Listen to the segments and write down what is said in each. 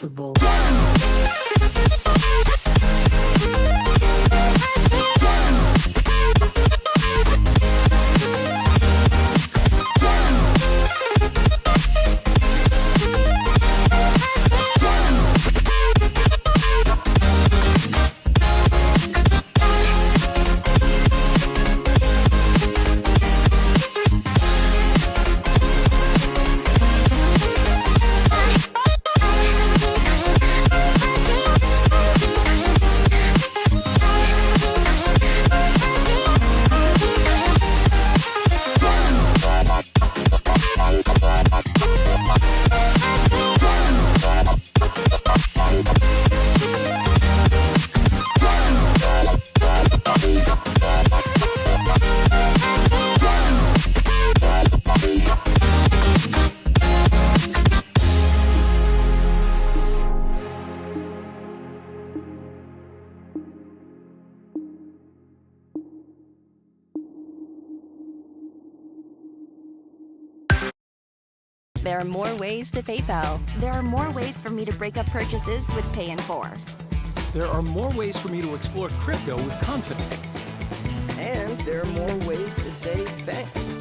possible. There are more ways to PayPal. There are more ways for me to break up purchases with Pay in 4. There are more ways for me to explore crypto with confidence. And there are more ways to say thanks.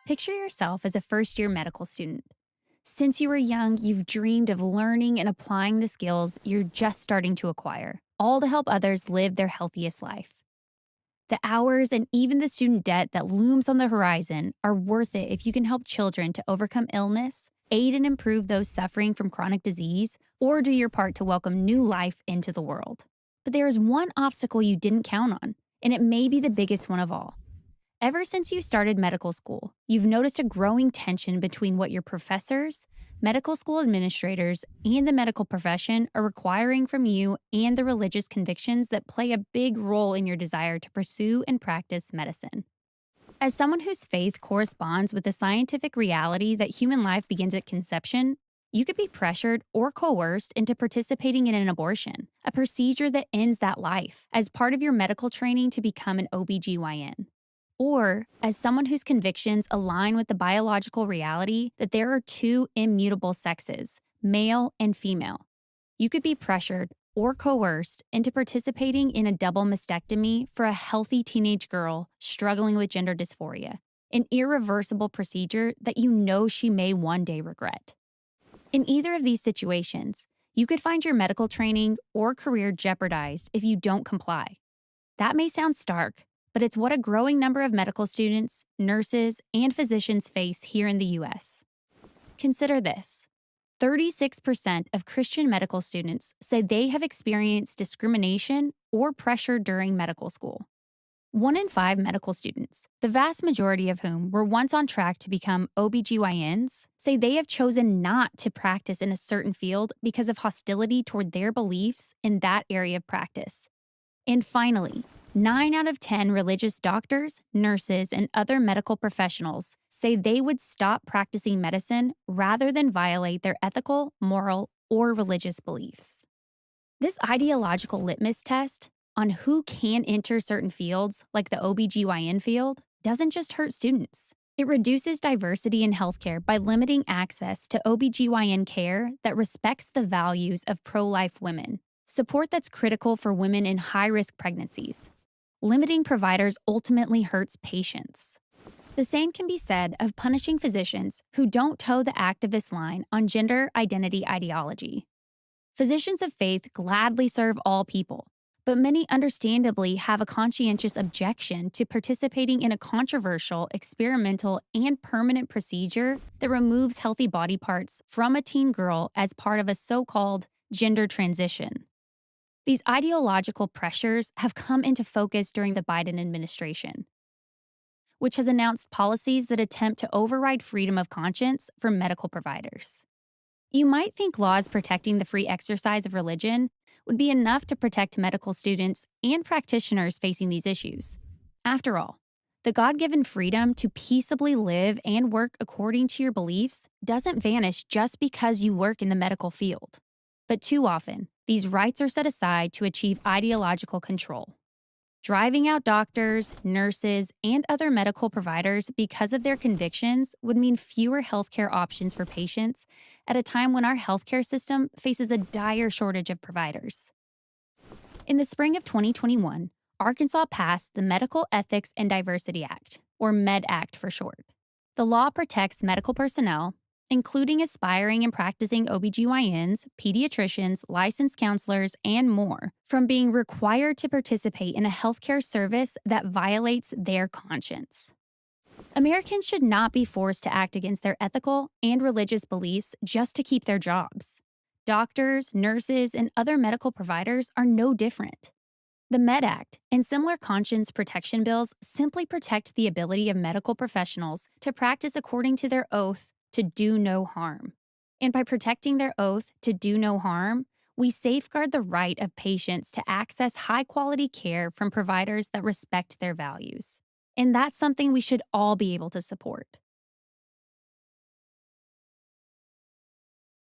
Picture yourself as a first-year medical student. Since you were young, you've dreamed of learning and applying the skills you're just starting to acquire, all to help others live their healthiest life. The hours and even the student debt that looms on the horizon are worth it if you can help children to overcome illness, aid and improve those suffering from chronic disease, or do your part to welcome new life into the world. But there is one obstacle you didn't count on, and it may be the biggest one of all. Ever since you started medical school, you've noticed a growing tension between what your professors, medical school administrators, and the medical profession are requiring from you and the religious convictions that play a big role in your desire to pursue and practice medicine. As someone whose faith corresponds with the scientific reality that human life begins at conception, you could be pressured or coerced into participating in an abortion, a procedure that ends that life, as part of your medical training to become an OBGYN. Or as someone whose convictions align with the biological reality that there are two immutable sexes, male and female. You could be pressured or coerced into participating in a double mastectomy for a healthy teenage girl struggling with gender dysphoria, an irreversible procedure that you know she may one day regret. In either of these situations, you could find your medical training or career jeopardized if you don't comply. That may sound stark, but it's what a growing number of medical students, nurses, and physicians face here in the U.S. Consider this. 36% of Christian medical students say they have experienced discrimination or pressure during medical school. 1 in 5 medical students, the vast majority of whom were once on track to become OBGYNs, say they have chosen not to practice in a certain field because of hostility toward their beliefs in that area of practice. And finally, 9 out of 10 religious doctors, nurses, and other medical professionals say they would stop practicing medicine rather than violate their ethical, moral, or religious beliefs. This ideological litmus test on who can enter certain fields, like the OBGYN field, doesn't just hurt students. It reduces diversity in healthcare by limiting access to OBGYN care that respects the values of pro-life women, support that's critical for women in high-risk pregnancies. Limiting providers ultimately hurts patients. The same can be said of punishing physicians who don't toe the activist line on gender identity ideology. Physicians of faith gladly serve all people, but many understandably have a conscientious objection to participating in a controversial, experimental, and permanent procedure that removes healthy body parts from a teen girl as part of a so-called gender transition. These ideological pressures have come into focus during the Biden administration, which has announced policies that attempt to override freedom of conscience for medical providers. You might think laws protecting the free exercise of religion would be enough to protect medical students and practitioners facing these issues. After all, the God-given freedom to peaceably live and work according to your beliefs doesn't vanish just because you work in the medical field. But too often, these rights are set aside to achieve ideological control. Driving out doctors, nurses, and other medical providers because of their convictions would mean fewer healthcare options for patients at a time when our healthcare system faces a dire shortage of providers. In the spring of 2021, Arkansas passed the Medical Ethics and Diversity Act, or MED Act for short. The law protects medical personnel, including aspiring and practicing OBGYNs, pediatricians, licensed counselors, and more, from being required to participate in a healthcare service that violates their conscience. Americans should not be forced to act against their ethical and religious beliefs just to keep their jobs. Doctors, nurses, and other medical providers are no different. The MED Act and similar conscience protection bills simply protect the ability of medical professionals to practice according to their oath to do no harm. And by protecting their oath to do no harm, we safeguard the right of patients to access high-quality care from providers that respect their values. And that's something we should all be able to support.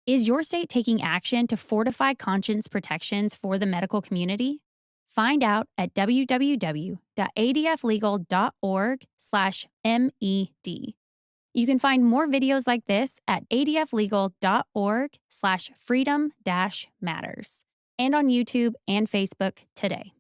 Is your state taking action to fortify conscience protections for the medical community? Find out at www.adflegal.org/med. You can find more videos like this at adflegal.org/freedom-matters and on YouTube and Facebook today.